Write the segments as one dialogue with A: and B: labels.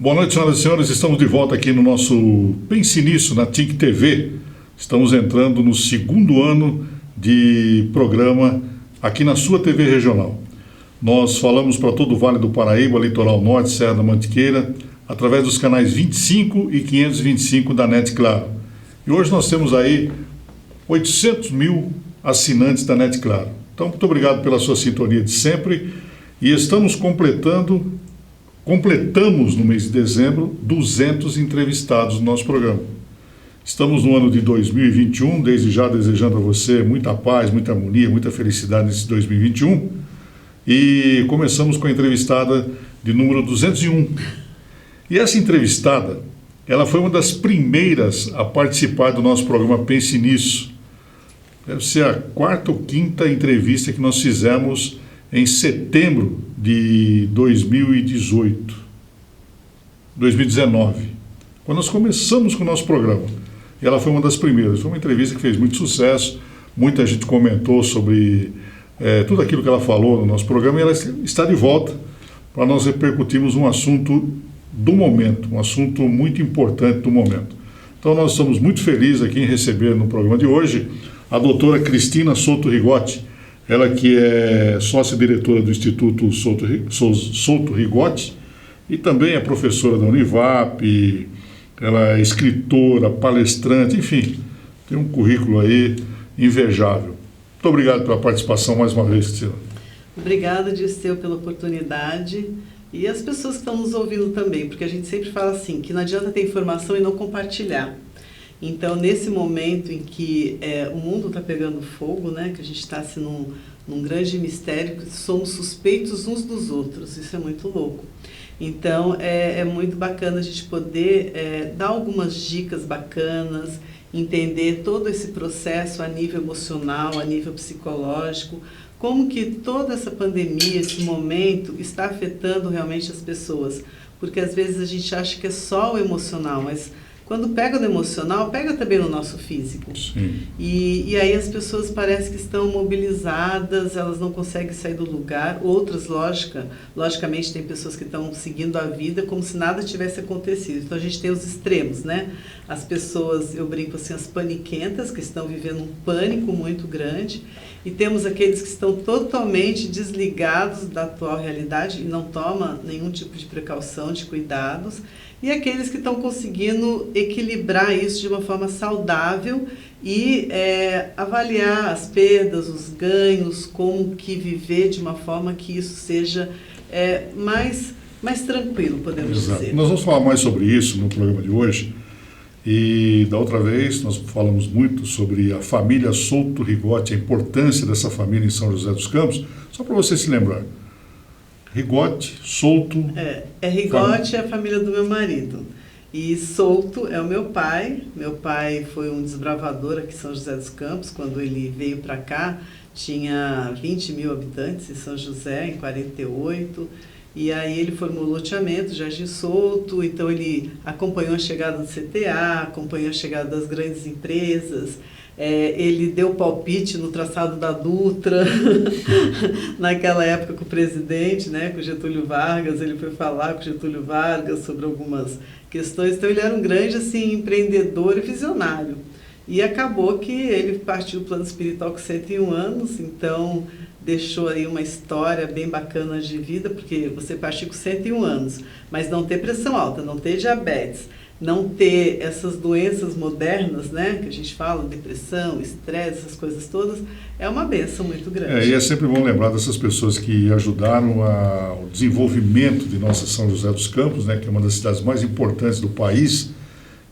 A: Boa noite, senhoras e senhores. Estamos de volta aqui no nosso Pense Nisso, na TIC TV. Estamos entrando no segundo ano de programa aqui na sua TV regional. Nós falamos para todo o Vale do Paraíba, Litoral Norte, Serra da Mantiqueira, através dos canais 25 e 525 da NET Claro. E hoje nós temos aí 800 mil assinantes da NET Claro. Então, muito obrigado pela sua sintonia de sempre. E estamos completamos no mês de dezembro 200 entrevistados no nosso programa. Estamos no ano de 2021, desde já desejando a você muita paz, muita harmonia, muita felicidade nesse 2021. E começamos com a entrevistada de número 201. E essa entrevistada, ela foi uma das primeiras a participar do nosso programa Pense Nisso. Deve ser a quarta ou quinta entrevista que nós fizemos em setembro de 2019, quando nós começamos com o nosso programa. E ela foi uma das primeiras. Foi uma entrevista que fez muito sucesso, muita gente comentou sobre tudo aquilo que ela falou no nosso programa, e ela está de volta para nós repercutirmos um assunto do momento, um assunto muito importante do momento. Então nós estamos muito felizes aqui em receber no programa de hoje a doutora Cristina Souto Rigotti. Ela que é sócia-diretora do Instituto Souto Rigotti e também é professora da Univap, ela é escritora, palestrante, enfim, tem um currículo aí invejável. Muito obrigado pela participação mais uma vez, Cristina.
B: Obrigada, Dirceu, pela oportunidade e as pessoas que estão nos ouvindo também, porque a gente sempre fala assim, que não adianta ter informação e não compartilhar. Então, nesse momento em que o mundo está pegando fogo, né, que a gente está assim, num grande mistério, que somos suspeitos uns dos outros, isso é muito louco. Então, é muito bacana a gente poder dar algumas dicas bacanas, entender todo esse processo a nível emocional, a nível psicológico, como que toda essa pandemia, esse momento, está afetando realmente as pessoas. Porque às vezes a gente acha que é só o emocional, mas quando pega no emocional, pega também no nosso físico. E aí as pessoas parecem que estão mobilizadas, elas não conseguem sair do lugar. Outras, logicamente, tem pessoas que estão seguindo a vida como se nada tivesse acontecido. Então a gente tem os extremos, né? As pessoas, eu brinco assim, as paniquentas, que estão vivendo um pânico muito grande. E temos aqueles que estão totalmente desligados da atual realidade e não tomam nenhum tipo de precaução, de cuidados. E aqueles que estão conseguindo equilibrar isso de uma forma saudável e avaliar as perdas, os ganhos, como que viver de uma forma que isso seja mais tranquilo, podemos dizer.
A: Nós vamos falar mais sobre isso no programa de hoje. E da outra vez nós falamos muito sobre a família Souto Rigotti, a importância dessa família em São José dos Campos. Só para você se lembrar. Rigotti, Souto...
B: Rigotti é a família do meu marido. E Souto é o meu pai. Meu pai foi um desbravador aqui em São José dos Campos. Quando ele veio para cá, tinha 20 mil habitantes em São José, em 48. E aí ele formou loteamento, Jardim Souto. Então ele acompanhou a chegada do CTA, acompanhou a chegada das grandes empresas. Ele deu palpite no traçado da Dutra, naquela época com o presidente, né, com o Getúlio Vargas, ele foi falar com o Getúlio Vargas sobre algumas questões, então ele era um grande assim, empreendedor e visionário. E acabou que ele partiu do plano espiritual com 101 anos, então deixou aí uma história bem bacana de vida, porque você partiu com 101 anos, mas não ter pressão alta, não ter diabetes, não ter essas doenças modernas, né, que a gente fala, depressão, estresse, essas coisas todas, é uma bênção muito grande.
A: E é sempre bom lembrar dessas pessoas que ajudaram ao desenvolvimento de nossa São José dos Campos, né, que é uma das cidades mais importantes do país,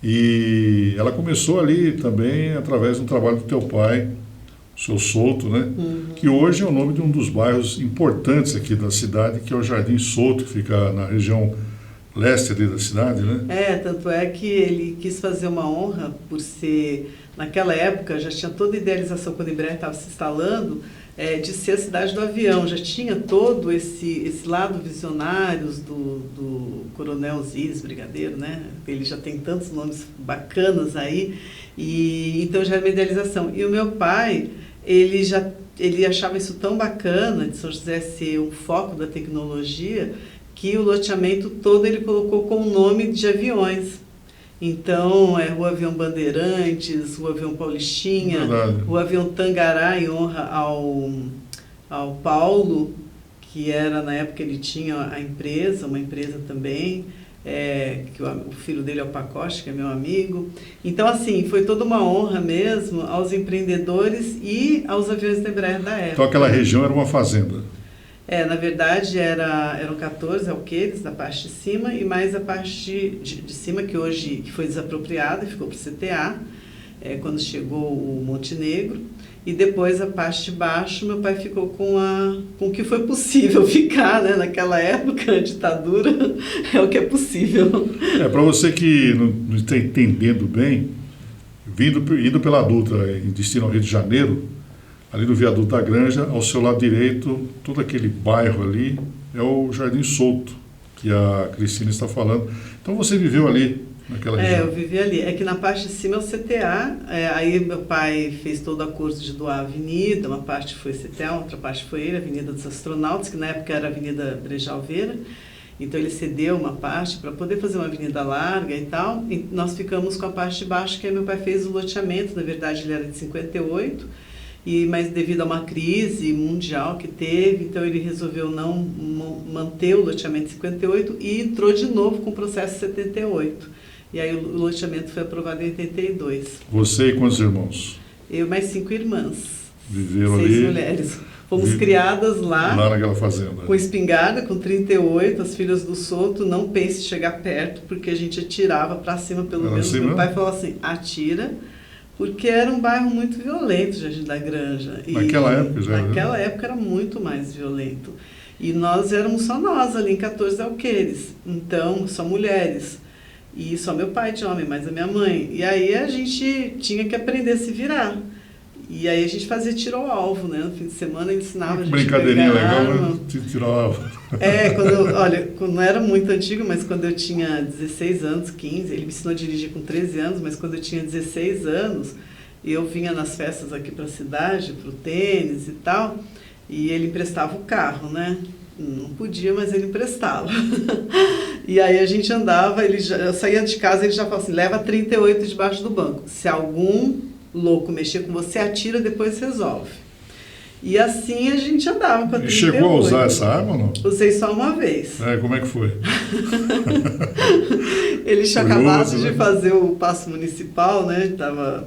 A: e ela começou ali também através do trabalho do teu pai, o seu Souto, né, que hoje é o nome de um dos bairros importantes aqui da cidade, que é o Jardim Souto, que fica na região leste ali da cidade, né?
B: Tanto é que ele quis fazer uma honra por ser, naquela época, já tinha toda a idealização, quando o Embraer estava se instalando, de ser a cidade do avião, já tinha todo esse lado visionários do Coronel Osíris, brigadeiro, né? Ele já tem tantos nomes bacanas aí, e então já era uma idealização. E o meu pai, ele achava isso tão bacana, de São José ser um foco da tecnologia, que o loteamento todo ele colocou com o nome de aviões. Então, Rua Avião Bandeirantes, Rua Avião Paulistinha,
A: Verdade.
B: Rua Avião Tangará, em honra ao Paulo, que era, na época, ele tinha a empresa, uma empresa também, que o filho dele é o Pacote, que é meu amigo. Então, assim, foi toda uma honra mesmo aos empreendedores e aos aviões da Embraer da época.
A: Então aquela região era uma fazenda.
B: Na verdade, eram 14 alqueires da parte de cima e mais a parte de cima que foi desapropriada e ficou para o CTA, quando chegou o Montenegro. E depois a parte de baixo, meu pai ficou com o que foi possível ficar, né? Naquela época, a ditadura é o que é possível.
A: Para você que não está entendendo bem, indo pela Dutra em destino ao Rio de Janeiro, ali no viaduto da Granja, ao seu lado direito, todo aquele bairro ali é o Jardim Souto, que a Cristina está falando. Então você viveu ali, naquela região?
B: Eu vivi ali. É que na parte de cima é o CTA, aí meu pai fez todo o acordo de doar a avenida, uma parte foi CTA, outra parte foi ele, a Avenida dos Astronautas, que na época era a Avenida Brejalveira. Então ele cedeu uma parte para poder fazer uma avenida larga e tal, e nós ficamos com a parte de baixo, que aí meu pai fez o loteamento, na verdade ele era de 58, mas devido a uma crise mundial que teve, então ele resolveu não manter o loteamento de 58 e entrou de novo com o processo de 78. E aí o loteamento foi aprovado em 82.
A: Você e quantos irmãos?
B: Eu mais 5 irmãs.
A: Viveram
B: 6
A: ali?
B: mulheres. Fomos criadas lá
A: naquela fazenda.
B: Com espingarda, com 38, as filhas do Souto, não pense em chegar perto, porque a gente atirava para cima pelo menos.
A: Assim,
B: meu pai falou assim, atira, porque era um bairro muito violento, Jardim da Granja.
A: Naquela época já?
B: Naquela época era muito mais violento. E nós éramos só nós ali em 14 alqueires, então só mulheres. E só meu pai de homem, mais a minha mãe. E aí a gente tinha que aprender a se virar. E aí a gente fazia tiro ao alvo, né? No fim de semana ele ensinava a gente a
A: brincadeirinha legal,
B: arma.
A: né? Tiro ao alvo.
B: Quando não era muito antigo, mas quando eu tinha 16 anos, 15, ele me ensinou a dirigir com 13 anos, mas quando eu tinha 16 anos, eu vinha nas festas aqui para a cidade, para o tênis e tal, e ele emprestava o carro, né? Não podia, mas ele emprestava. E aí a gente andava, eu saía de casa, ele já falava assim, leva 38 debaixo do banco. Se algum louco mexer com você, atira, depois resolve. E assim a gente andava para 38.
A: E chegou a usar essa arma ou não?
B: Usei só uma vez.
A: Como é que foi?
B: Eles tinham acabado de fazer o paço municipal, né?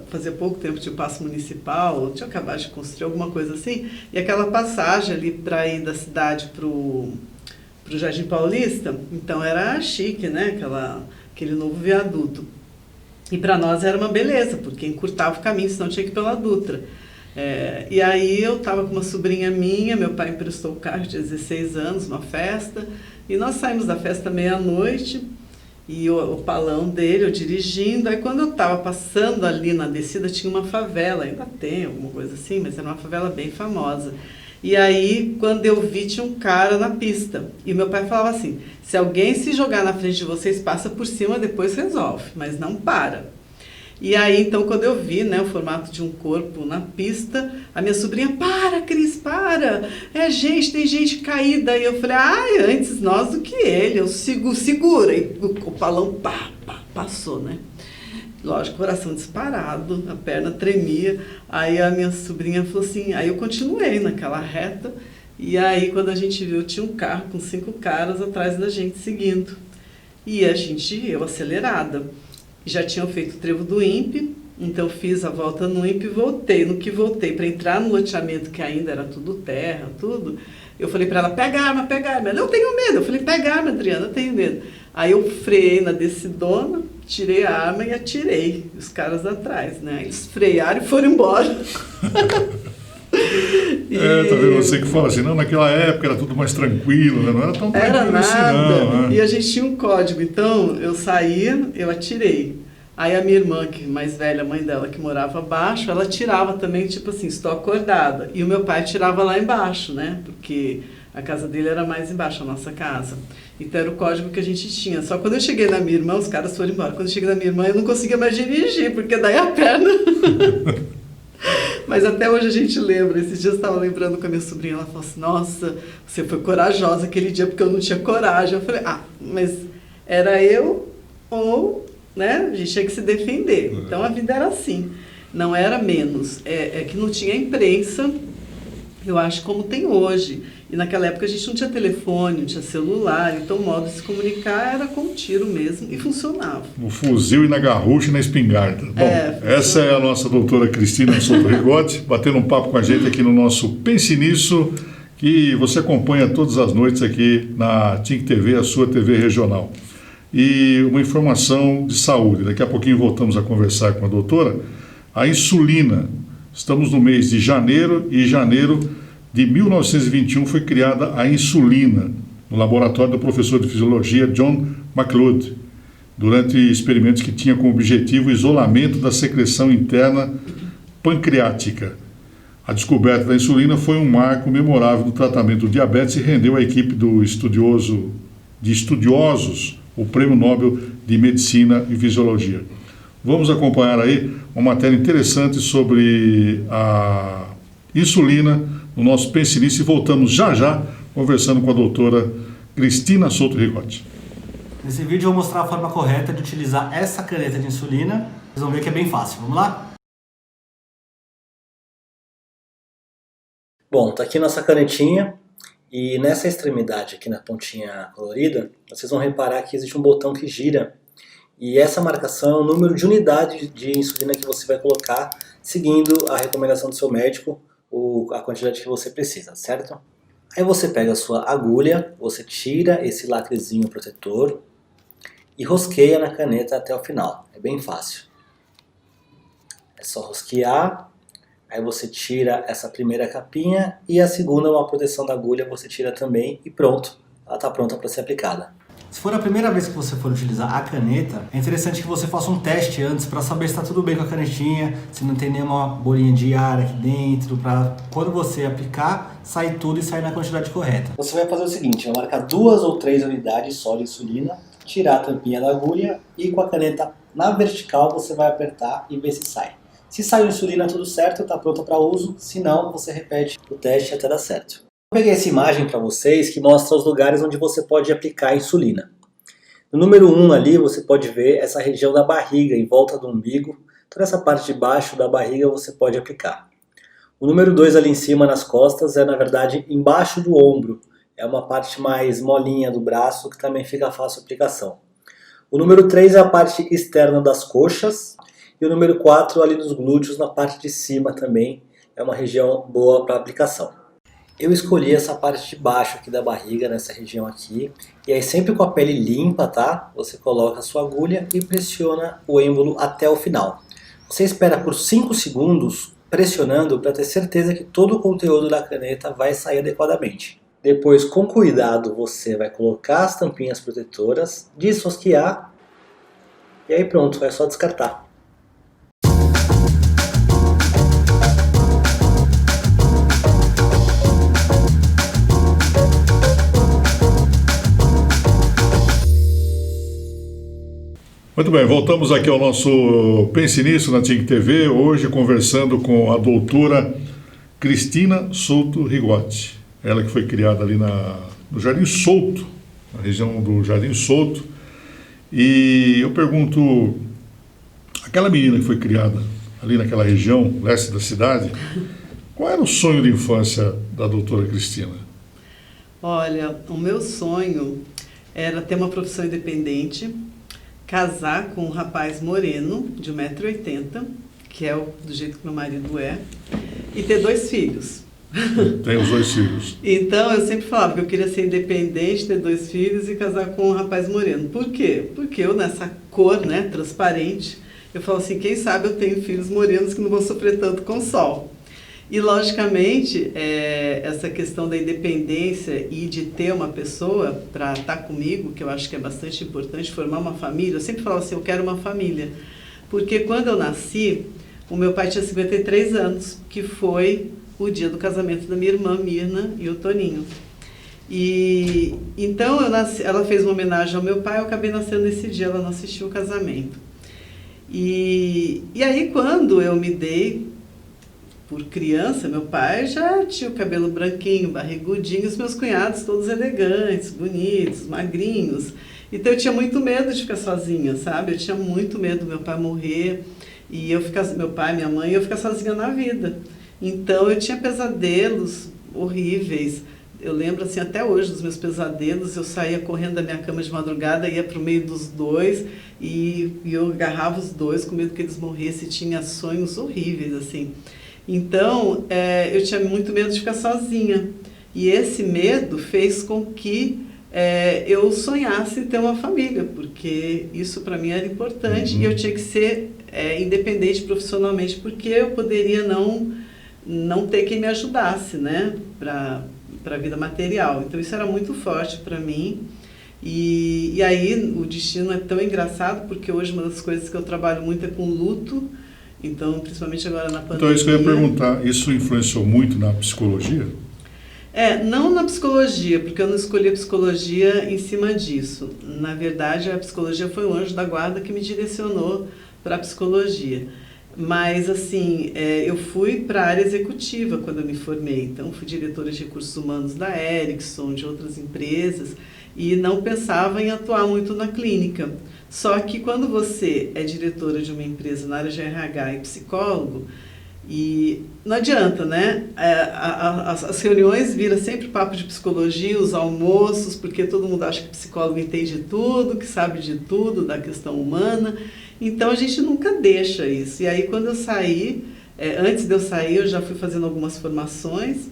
B: Fazia pouco tempo tinha o paço municipal, tinha acabado de construir alguma coisa assim, e aquela passagem ali para ir da cidade para o Jardim Paulista, então era chique, né? Aquele novo viaduto. E para nós era uma beleza, porque encurtava o caminho, senão tinha que ir pela Dutra. E aí eu estava com uma sobrinha minha, meu pai emprestou o carro, tinha 16 anos, uma festa, e nós saímos da festa meia-noite, e o palão dele, eu dirigindo, aí quando eu estava passando ali na descida, tinha uma favela, ainda tem alguma coisa assim, mas era uma favela bem famosa. E aí, quando eu vi, tinha um cara na pista. E meu pai falava assim, se alguém se jogar na frente de vocês, passa por cima, depois resolve, mas não para. E aí, então, quando eu vi, né, o formato de um corpo na pista, a minha sobrinha, para, Cris, para! Tem gente caída. E eu falei, antes nós do que ele, eu segura. E o palão, passou, né? Lógico, coração disparado, a perna tremia. Aí a minha sobrinha falou assim, aí eu continuei naquela reta, e aí quando a gente viu, tinha um carro com 5 caras atrás da gente seguindo. E eu acelerada. Já tinham feito o trevo do INPE, então fiz a volta no INPE e voltei. No que voltei para entrar no loteamento, que ainda era tudo terra, tudo, eu falei para ela, pega a arma. Ela, eu tenho medo. Eu falei, pega a arma, Adriana, eu tenho medo. Aí eu freiei na descidona, tirei a arma e atirei os caras atrás, né? Eles frearam e foram embora.
A: Tá vendo? Você que fala assim, não, naquela época era tudo mais tranquilo, né? Não era tão tranquilo assim, não. Né?
B: E a gente tinha um código, então eu saía, eu atirei. Aí a minha irmã, que mais velha, a mãe dela, que morava abaixo, ela atirava também, tipo assim, estou acordada. E o meu pai atirava lá embaixo, né? Porque a casa dele era mais embaixo, a nossa casa. Então era o código que a gente tinha. Só quando eu cheguei na minha irmã, os caras foram embora. Quando eu cheguei na minha irmã, eu não conseguia mais dirigir, porque daí a perna... Mas até hoje a gente lembra. Esses dias eu estava lembrando com a minha sobrinha, ela falou assim, nossa, você foi corajosa aquele dia porque eu não tinha coragem. Eu falei, mas era eu ou, né, a gente tinha que se defender. Então a vida era assim, não era menos. É que não tinha imprensa, eu acho, como tem hoje. E naquela época a gente não tinha telefone, não tinha celular, então o modo de se comunicar era com tiro mesmo e funcionava.
A: No fuzil e na garrucha e na espingarda. Bom, essa é a nossa doutora Cristina Souto Rigotti, batendo um papo com a gente aqui no nosso Pense Nisso, que você acompanha todas as noites aqui na TIC TV, a sua TV regional. E uma informação de saúde, daqui a pouquinho voltamos a conversar com a doutora. A insulina, estamos no mês de janeiro, e janeiro de 1921 foi criada a insulina no laboratório do professor de fisiologia John McLeod, durante experimentos que tinham como objetivo o isolamento da secreção interna pancreática. A descoberta da insulina foi um marco memorável no tratamento do diabetes e rendeu à equipe de estudiosos o Prêmio Nobel de Medicina e Fisiologia. Vamos acompanhar aí uma matéria interessante sobre a insulina no nosso Pense Nisso e voltamos já conversando com a doutora Cristina Souto Rigotti.
C: Nesse vídeo eu vou mostrar a forma correta de utilizar essa caneta de insulina. Vocês vão ver que é bem fácil. Vamos lá? Bom, tá aqui nossa canetinha e nessa extremidade aqui na pontinha colorida, vocês vão reparar que existe um botão que gira e essa marcação é o número de unidade de insulina que você vai colocar seguindo a recomendação do seu médico, a quantidade que você precisa, certo? Aí você pega a sua agulha, você tira esse lacrezinho protetor e rosqueia na caneta até o final. É bem fácil. É só rosquear, aí você tira essa primeira capinha e a segunda, uma proteção da agulha, você tira também e pronto. Ela está pronta para ser aplicada. Se for a primeira vez que você for utilizar a caneta, é interessante que você faça um teste antes para saber se está tudo bem com a canetinha, se não tem nenhuma bolinha de ar aqui dentro, para quando você aplicar, sair tudo e sair na quantidade correta. Você vai fazer o seguinte, vai marcar 2 ou 3 unidades só de insulina, tirar a tampinha da agulha e com a caneta na vertical você vai apertar e ver se sai. Se saiu insulina tudo certo, está pronta para uso, se não, você repete o teste até dar certo. Eu peguei essa imagem para vocês que mostra os lugares onde você pode aplicar a insulina. No número 1 ali você pode ver essa região da barriga, em volta do umbigo. Toda essa parte de baixo da barriga você pode aplicar. O número 2 ali em cima nas costas é na verdade embaixo do ombro. É uma parte mais molinha do braço que também fica fácil a aplicação. O número 3 é a parte externa das coxas. E o número 4 ali nos glúteos, na parte de cima também. É uma região boa para aplicação. Eu escolhi essa parte de baixo aqui da barriga, nessa região aqui. E aí sempre com a pele limpa, tá? Você coloca a sua agulha e pressiona o êmbolo até o final. Você espera por 5 segundos pressionando para ter certeza que todo o conteúdo da caneta vai sair adequadamente. Depois, com cuidado, você vai colocar as tampinhas protetoras, desrosquear e aí pronto, é só descartar.
A: Muito bem, voltamos aqui ao nosso Pense Nisso na TIC TV, hoje conversando com a doutora Cristina Souto Rigotti. Ela que foi criada ali no Jardim Souto, na região do Jardim Souto. E eu pergunto, aquela menina que foi criada ali naquela região, leste da cidade, qual era o sonho de infância da doutora Cristina?
B: Olha, o meu sonho era ter uma profissão independente, casar com um rapaz moreno, de 1,80 m, que é do jeito que meu marido é, e ter 2 filhos.
A: Tem os 2 filhos.
B: Então, eu sempre falava que eu queria ser independente, ter 2 filhos e casar com um rapaz moreno. Por quê? Porque eu, nessa cor, né, transparente, eu falo assim, quem sabe eu tenho filhos morenos que não vão sofrer tanto com o sol. E, logicamente, essa questão da independência e de ter uma pessoa para estar comigo, que eu acho que é bastante importante, formar uma família, eu sempre falo assim, eu quero uma família. Porque quando eu nasci, o meu pai tinha 53 anos, que foi o dia do casamento da minha irmã Mirna e o Toninho. E então ela fez uma homenagem ao meu pai, eu acabei nascendo nesse dia, ela não assistiu o casamento. E aí quando eu me dei por criança, meu pai já tinha o cabelo branquinho, barrigudinho, os meus cunhados todos elegantes, bonitos, magrinhos. Então eu tinha muito medo de ficar sozinha, sabe? Eu tinha muito medo do meu pai morrer e eu ficar, meu pai, minha mãe, eu ficar sozinha na vida. Então eu tinha pesadelos horríveis. Eu lembro assim até hoje dos meus pesadelos, eu saía correndo da minha cama de madrugada, ia para o meio dos dois e eu agarrava os dois com medo que eles morressem, tinha sonhos horríveis assim. Então eu tinha muito medo de ficar sozinha e esse medo fez com que eu sonhasse em ter uma família, porque isso para mim era importante e eu tinha que ser independente profissionalmente, porque eu poderia não ter quem me ajudasse, né, para a vida material. Então isso era muito forte para mim. E aí o destino é tão engraçado, porque hoje uma das coisas que eu trabalho muito é com luto, então principalmente agora na pandemia.
A: Então isso que eu ia perguntar, isso influenciou muito na psicologia?
B: Não na psicologia, porque eu não escolhi a psicologia em cima disso. Na verdade, a psicologia foi um anjo da guarda que me direcionou para a psicologia. Mas, assim, eu fui para a área executiva quando eu me formei. Então, fui diretora de recursos humanos da Ericsson, de outras empresas, e não pensava em atuar muito na clínica. Só que quando você é diretora de uma empresa na área de RH e psicólogo, e não adianta, né? As reuniões viram sempre papo de psicologia, os almoços, porque todo mundo acha que psicólogo entende tudo, que sabe de tudo da questão humana. Então a gente nunca deixa isso. E aí quando eu saí, antes de eu sair, eu já fui fazendo algumas formações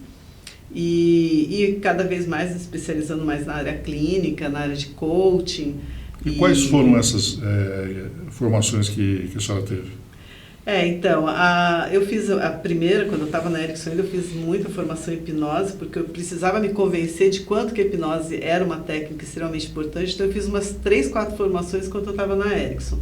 B: e cada vez mais especializando mais na área clínica, na área de coaching.
A: E quais foram essas formações que a senhora teve?
B: Então, eu fiz a primeira, quando eu estava na Ericsson, eu fiz muita formação em hipnose, porque eu precisava me convencer de quanto que a hipnose era uma técnica extremamente importante, então eu fiz umas 3, 4 formações enquanto eu estava na Ericsson.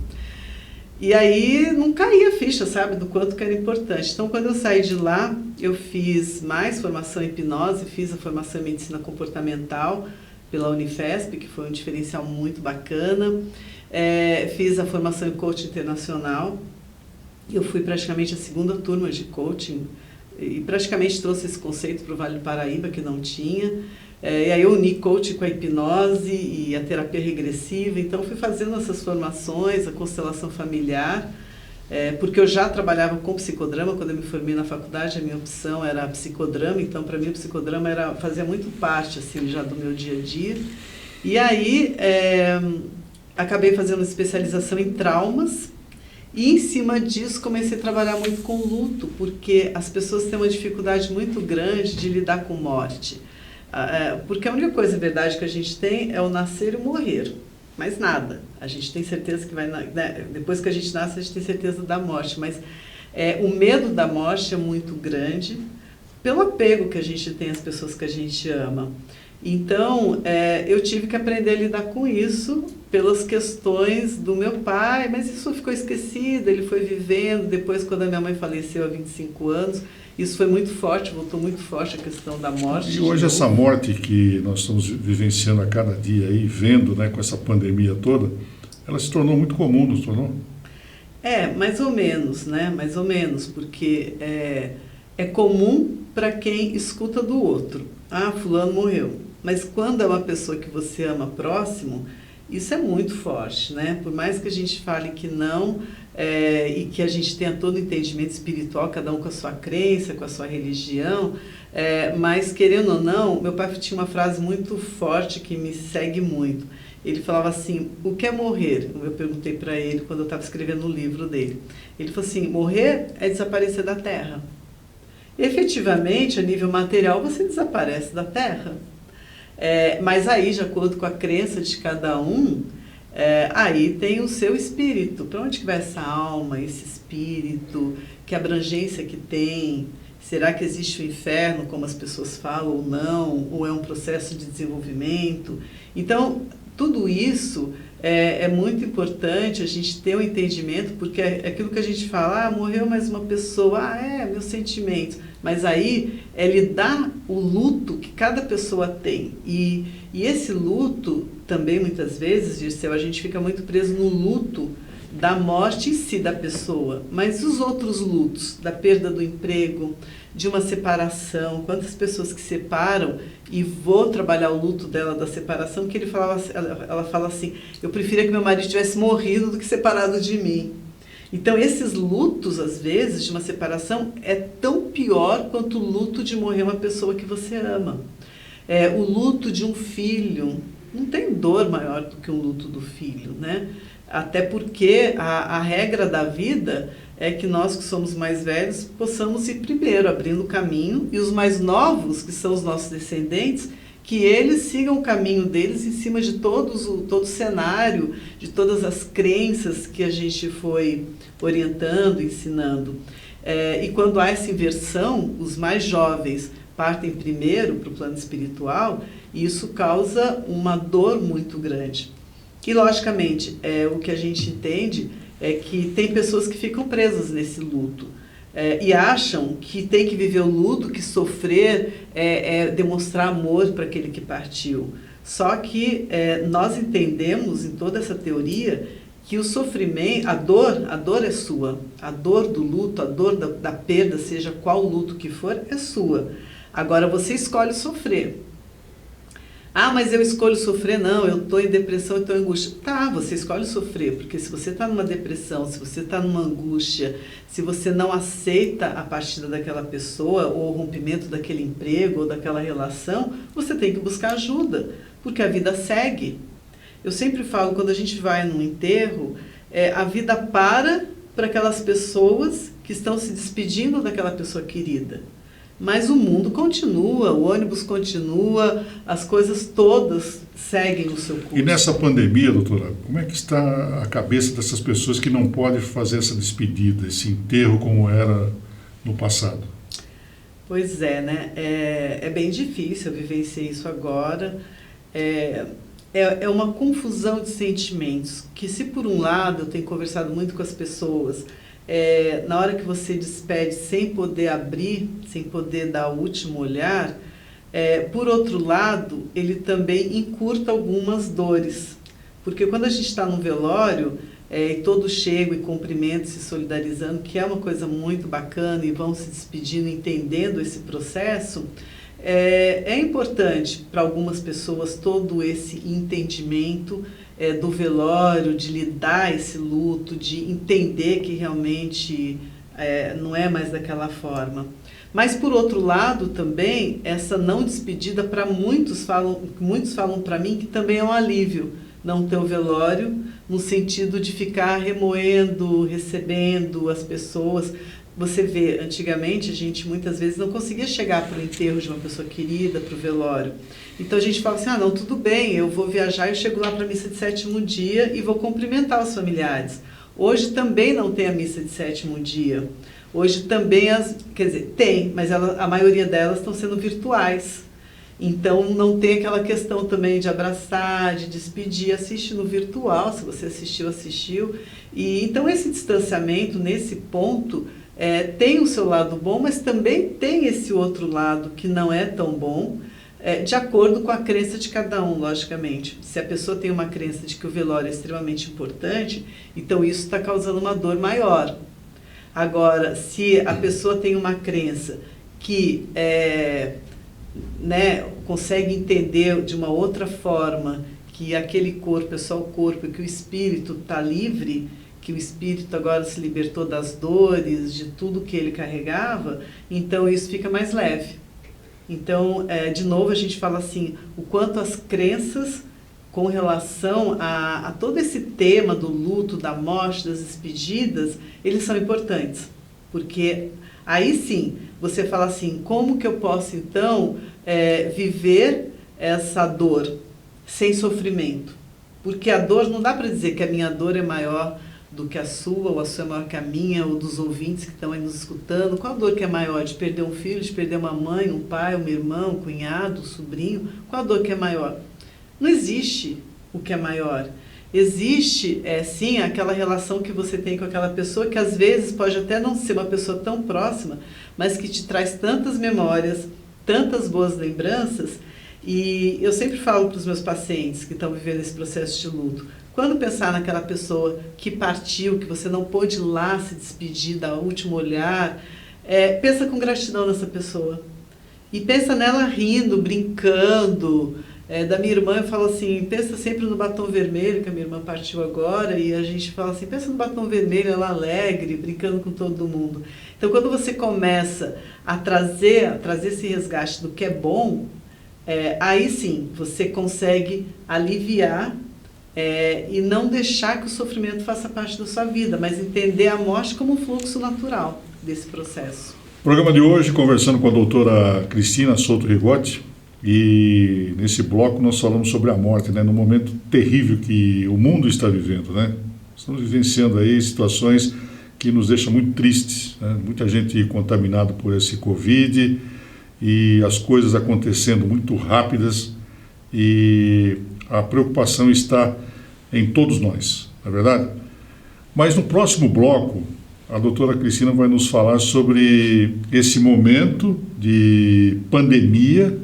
B: E aí não caía a ficha, sabe, do quanto que era importante. Então, quando eu saí de lá, eu fiz mais formação em hipnose, fiz a formação em medicina comportamental pela Unifesp, que foi um diferencial muito bacana. Fiz a formação em coaching internacional. Eu fui praticamente a segunda turma de coaching e praticamente trouxe esse conceito para o Vale do Paraíba, que não tinha. E aí eu uni coaching com a hipnose e a terapia regressiva. Então, fui fazendo essas formações, a constelação familiar, porque eu já trabalhava com psicodrama. Quando eu me formei na faculdade, a minha opção era psicodrama. Então, para mim, o psicodrama fazia muito parte assim, já do meu dia a dia. E aí, acabei fazendo especialização em traumas. E em cima disso comecei a trabalhar muito com luto, porque as pessoas têm uma dificuldade muito grande de lidar com morte. Porque a única coisa, verdade, que a gente tem é o nascer e o morrer, mais nada. A gente tem certeza que vai, né, depois que a gente nasce, a gente tem certeza da morte, mas o medo da morte é muito grande pelo apego que a gente tem às pessoas que a gente ama. Então, eu tive que aprender a lidar com isso pelas questões do meu pai, mas isso ficou esquecido, ele foi vivendo. Depois, quando a minha mãe faleceu há 25 anos, isso foi muito forte, voltou muito forte a questão da morte.
A: E hoje essa morte que nós estamos vivenciando a cada dia aí, vendo, né, com essa pandemia toda, ela se tornou muito comum, não se tornou?
B: Mais ou menos, né? Mais ou menos, porque é comum para quem escuta do outro. Fulano morreu. Mas quando é uma pessoa que você ama próximo, isso é muito forte, né? Por mais que a gente fale que não, e que a gente tenha todo o entendimento espiritual, cada um com a sua crença, com a sua religião, mas querendo ou não, meu pai tinha uma frase muito forte que me segue muito. Ele falava assim: o que é morrer? Eu perguntei para ele quando eu estava escrevendo o livro dele. Ele falou assim: morrer é desaparecer da Terra. Efetivamente, a nível material, você desaparece da Terra. Mas aí, de acordo com a crença de cada um, aí tem o seu espírito. Para onde que vai essa alma, esse espírito? Que abrangência que tem? Será que existe o inferno, como as pessoas falam, ou não? Ou é um processo de desenvolvimento? Então, tudo isso é muito importante a gente ter um entendimento, porque é aquilo que a gente fala: morreu mais uma pessoa, meus sentimentos. Mas aí é lidar o luto que cada pessoa tem. E esse luto também, muitas vezes, Dirceu, a gente fica muito preso no luto da morte em si da pessoa, mas os outros lutos, da perda do emprego, de uma separação, quantas pessoas que separam, e vou trabalhar o luto dela da separação, que ela fala assim, eu preferia que meu marido tivesse morrido do que separado de mim. Então esses lutos, às vezes, de uma separação, é tão pior quanto o luto de morrer uma pessoa que você ama. O luto de um filho, não tem dor maior do que o luto do filho, né? Até porque a regra da vida é que nós que somos mais velhos possamos ir primeiro, abrindo o caminho, e os mais novos, que são os nossos descendentes, que eles sigam o caminho deles em cima de todo o cenário, de todas as crenças que a gente foi orientando, ensinando. E quando há essa inversão, os mais jovens partem primeiro para o plano espiritual, e isso causa uma dor muito grande. E, logicamente, o que a gente entende é que tem pessoas que ficam presas nesse luto e acham que tem que viver o luto, que sofrer é demonstrar amor para aquele que partiu. Só que nós entendemos, em toda essa teoria, que o sofrimento, a dor é sua. A dor do luto, a dor da perda, seja qual luto que for, é sua. Agora, você escolhe sofrer. Ah, mas eu escolho sofrer? Não, eu estou em depressão, eu estou em angústia. Tá, você escolhe sofrer, porque se você está numa depressão, se você está numa angústia, se você não aceita a partida daquela pessoa, ou o rompimento daquele emprego, ou daquela relação, você tem que buscar ajuda, porque a vida segue. Eu sempre falo, quando a gente vai num enterro, a vida para aquelas pessoas que estão se despedindo daquela pessoa querida. Mas o mundo continua, o ônibus continua, as coisas todas seguem o seu curso.
A: E nessa pandemia, doutora, como é que está a cabeça dessas pessoas que não podem fazer essa despedida, esse enterro como era no passado?
B: Pois é, né? É bem difícil, eu vivenciei isso agora. É uma confusão de sentimentos, que se por um lado eu tenho conversado muito com as pessoas, na hora que você despede sem poder abrir, sem poder dar o último olhar, por outro lado, ele também encurta algumas dores. Porque quando a gente está no velório, e todos chegam e cumprimentam, se solidarizando, que é uma coisa muito bacana, e vão se despedindo, entendendo esse processo, é importante para algumas pessoas todo esse entendimento do velório, de lidar esse luto, de entender que realmente não é mais daquela forma. Mas, por outro lado, também, essa não despedida, para muitos falam para mim que também é um alívio não ter o velório, no sentido de ficar remoendo, recebendo as pessoas. Você vê, antigamente, a gente muitas vezes não conseguia chegar para o enterro de uma pessoa querida, para o velório. Então a gente fala assim, não, tudo bem, eu vou viajar, eu chego lá para a missa de sétimo dia e vou cumprimentar os familiares. Hoje também não tem a missa de sétimo dia. Hoje também, quer dizer, tem, mas a maioria delas estão sendo virtuais. Então não tem aquela questão também de abraçar, de despedir, assiste no virtual, se você assistiu. E então esse distanciamento, nesse ponto, tem o seu lado bom, mas também tem esse outro lado que não é tão bom, de acordo com a crença de cada um, logicamente. Se a pessoa tem uma crença de que o velório é extremamente importante, então isso está causando uma dor maior. Agora, se a pessoa tem uma crença que consegue entender de uma outra forma que aquele corpo é só o corpo e que o espírito está livre, que o espírito agora se libertou das dores, de tudo que ele carregava, então isso fica mais leve. Então, de novo, a gente fala assim, o quanto as crenças com relação a todo esse tema do luto, da morte, das despedidas, eles são importantes. Porque aí sim, você fala assim, como que eu posso então viver essa dor sem sofrimento? Porque a dor, não dá para dizer que a minha dor é maior do que a sua, ou a sua é maior que a minha, ou dos ouvintes que estão aí nos escutando. Qual a dor que é maior? De perder um filho, de perder uma mãe, um pai, um irmão, um cunhado, um sobrinho? Qual a dor que é maior? Não existe o que é maior. Existe, sim, aquela relação que você tem com aquela pessoa, que às vezes pode até não ser uma pessoa tão próxima, mas que te traz tantas memórias, tantas boas lembranças. E eu sempre falo para os meus pacientes que estão vivendo esse processo de luto, Quando pensar naquela pessoa que partiu, que você não pôde ir lá se despedir, dar o último olhar, pensa com gratidão nessa pessoa. E pensa nela rindo, brincando. Da minha irmã eu falo assim, pensa sempre no batom vermelho, que a minha irmã partiu agora, e a gente fala assim, pensa no batom vermelho, ela alegre, brincando com todo mundo. Então, quando você começa a trazer esse resgate do que é bom, aí sim, você consegue aliviar e não deixar que o sofrimento faça parte da sua vida, mas entender a morte como um fluxo natural desse processo.
A: Programa de hoje, conversando com a doutora Cristina Souto Rigotti, e nesse bloco nós falamos sobre a morte, né, no momento terrível que o mundo está vivendo, né? Estamos vivenciando aí situações que nos deixam muito tristes, né? Muita gente contaminada por esse Covid e as coisas acontecendo muito rápidas e a preocupação está em todos nós, não é verdade? Mas no próximo bloco, a doutora Cristina vai nos falar sobre esse momento de pandemia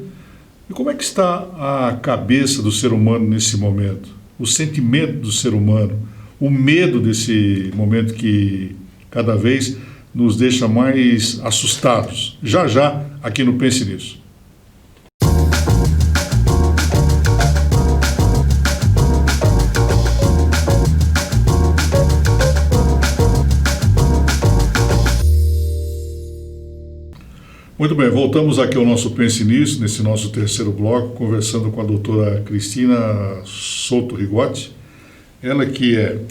A: e como é que está a cabeça do ser humano nesse momento, o sentimento do ser humano, o medo desse momento que cada vez nos deixa mais assustados. Já já, aqui no Pense Nisso. Muito bem, voltamos aqui ao nosso Pense Nisso, nesse nosso terceiro bloco, conversando com a doutora Cristina Souto Rigotti. Ela que é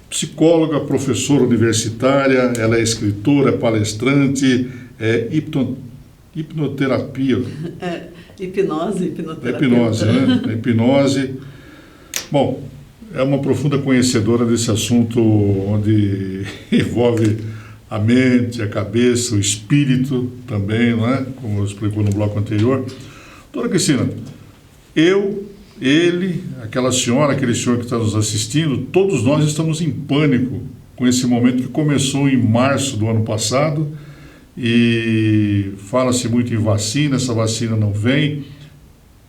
A: psicóloga, professora universitária, ela é escritora, palestrante, hipnoterapia.
B: Hipnose.
A: Hipnose, né? Hipnose. Bom, é uma profunda conhecedora desse assunto onde envolve a mente, a cabeça, o espírito também, não é? Como explicou no bloco anterior. Doutora Cristina, ele, aquela senhora, aquele senhor que está nos assistindo, todos nós estamos em pânico com esse momento que começou em março do ano passado e fala-se muito em vacina, essa vacina não vem.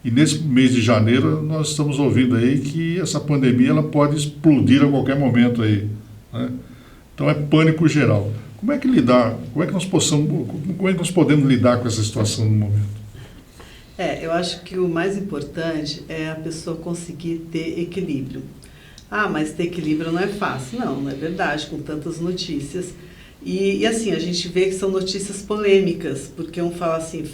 A: E nesse mês de janeiro nós estamos ouvindo aí que essa pandemia ela pode explodir a qualquer momento aí, né? Então é pânico geral. Como é que nós podemos lidar com essa situação no momento?
B: Eu acho que o mais importante é a pessoa conseguir ter equilíbrio. Mas ter equilíbrio não é fácil. Não é verdade, com tantas notícias. E assim, a gente vê que são notícias polêmicas, porque um fala assim,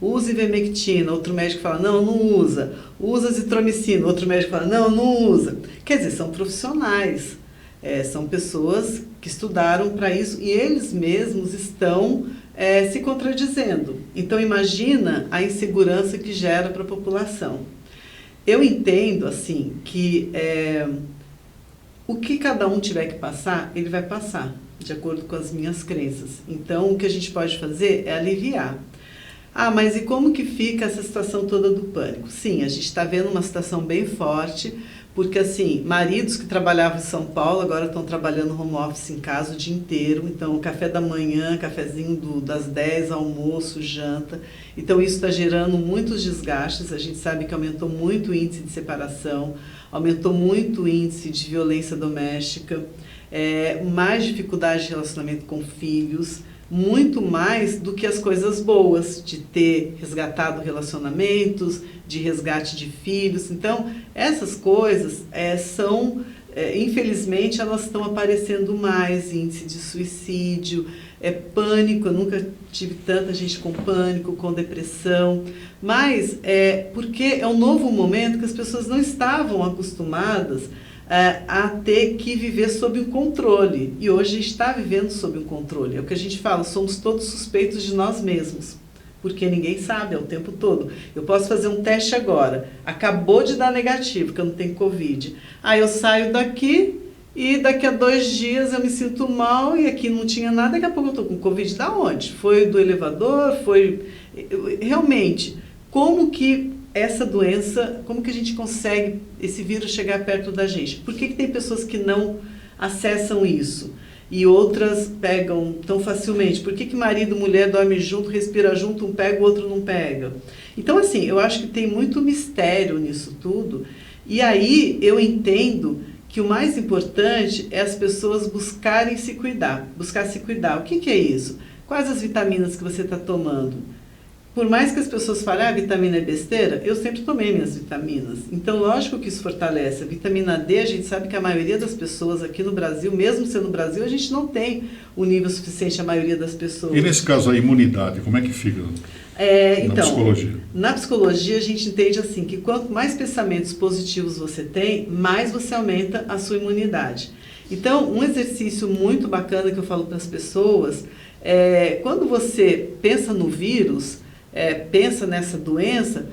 B: use ivermectina, outro médico fala, não usa. Usa azitromicina, outro médico fala, não usa. Quer dizer, são profissionais. São pessoas que estudaram para isso e eles mesmos estão se contradizendo. Então, imagina a insegurança que gera para a população. Eu entendo, assim, que o que cada um tiver que passar, ele vai passar, de acordo com as minhas crenças. Então, o que a gente pode fazer é aliviar. Mas e como que fica essa situação toda do pânico? Sim, a gente está vendo uma situação bem forte, porque, assim, maridos que trabalhavam em São Paulo agora estão trabalhando home office em casa o dia inteiro. Então, café da manhã, cafezinho das 10, almoço, janta. Então, isso está gerando muitos desgastes. A gente sabe que aumentou muito o índice de separação, aumentou muito o índice de violência doméstica, mais dificuldade de relacionamento com filhos, muito mais do que as coisas boas, de ter resgatado relacionamentos, de resgate de filhos. Então, essas coisas infelizmente, elas estão aparecendo mais, índice de suicídio, pânico. Eu nunca tive tanta gente com pânico, com depressão, mas porque é um novo momento que as pessoas não estavam acostumadas a ter que viver sob o controle. E hoje a gente está vivendo sob o controle. É o que a gente fala, somos todos suspeitos de nós mesmos, porque ninguém sabe, o tempo todo. Eu posso fazer um teste agora, acabou de dar negativo, que eu não tenho Covid. Eu saio daqui e daqui a 2 dias eu me sinto mal e aqui não tinha nada, daqui a pouco eu estou com Covid. Da onde? Foi do elevador? Realmente, como que essa doença, como que a gente consegue esse vírus chegar perto da gente? Por que tem pessoas que não acessam isso e outras pegam tão facilmente? Por que marido e mulher dormem junto, respira junto, um pega, o outro não pega? Então, assim, eu acho que tem muito mistério nisso tudo E aí eu entendo que o mais importante é as pessoas buscarem se cuidar, buscar se cuidar. O que é isso? Quais as vitaminas que você está tomando? Por mais que as pessoas falem, a vitamina é besteira, eu sempre tomei minhas vitaminas. Então, lógico que isso fortalece. A vitamina D, a gente sabe que a maioria das pessoas aqui no Brasil, mesmo sendo no Brasil, a gente não tem o nível suficiente, a maioria das pessoas.
A: E nesse caso, a imunidade, como é que fica
B: então,
A: na psicologia?
B: Na psicologia, a gente entende assim, que quanto mais pensamentos positivos você tem, mais você aumenta a sua imunidade. Então, um exercício muito bacana que eu falo para as pessoas é, quando você pensa no vírus, pensa nessa doença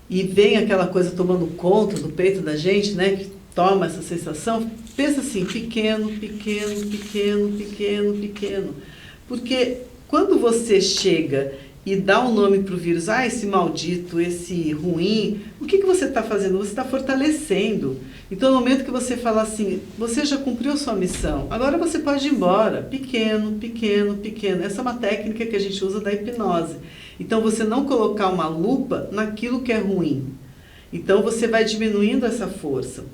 B: e vem aquela coisa tomando conta do peito da gente, né, que toma essa sensação, pensa assim, pequeno, pequeno, pequeno, pequeno, pequeno. Porque quando você chega e dá um nome para o vírus, esse maldito, esse ruim, o que você está fazendo? Você está fortalecendo. Então, no momento que você fala assim, você já cumpriu sua missão, agora você pode ir embora, pequeno, pequeno, pequeno. Essa é uma técnica que a gente usa da hipnose. Então, você não colocar uma lupa naquilo que é ruim. Então, você vai diminuindo essa força.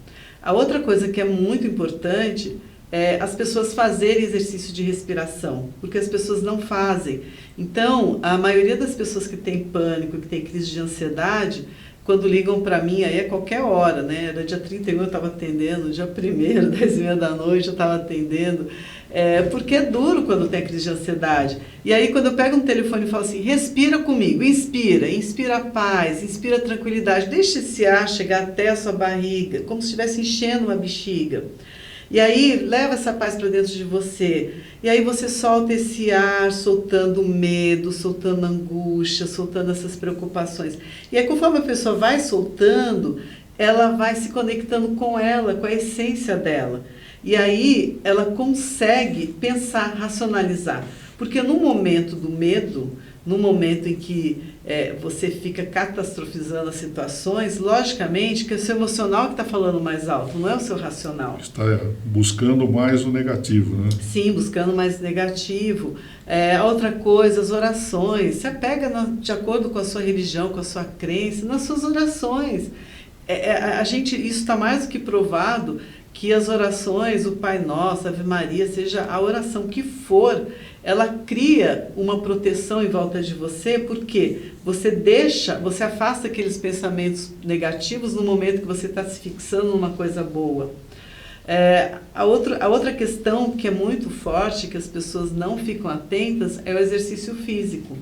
B: A outra coisa que é muito importante é as pessoas fazerem exercício de respiração, porque as pessoas não fazem. Então, a maioria das pessoas que tem pânico, que tem crise de ansiedade, quando ligam para mim, aí é qualquer hora, né? Era dia 31 eu estava atendendo, dia 1º, 10h30 da noite eu estava atendendo, porque é duro quando tem crise de ansiedade. E aí quando eu pego um telefone e falo assim, respira comigo, inspira paz, inspira tranquilidade, deixa esse ar chegar até a sua barriga, como se estivesse enchendo uma bexiga. E aí, leva essa paz para dentro de você. E aí você solta esse ar, soltando medo, soltando angústia, soltando essas preocupações. E aí, conforme a pessoa vai soltando, ela vai se conectando com ela, com a essência dela. E aí, ela consegue pensar, racionalizar. Porque no momento do medo, no momento em que você fica catastrofizando as situações, logicamente que é o seu emocional que está falando mais alto, não é o seu racional.
A: Está buscando mais o negativo, né?
B: Sim, buscando mais negativo. Outra coisa, as orações. Se apega de acordo com a sua religião, com a sua crença, nas suas orações. Isso está mais do que provado que as orações, o Pai Nosso, a Ave Maria, seja a oração que for, ela cria uma proteção em volta de você, porque você afasta aqueles pensamentos negativos no momento que você está se fixando numa coisa boa. A outra questão que é muito forte, que as pessoas não ficam atentas, é o exercício físico.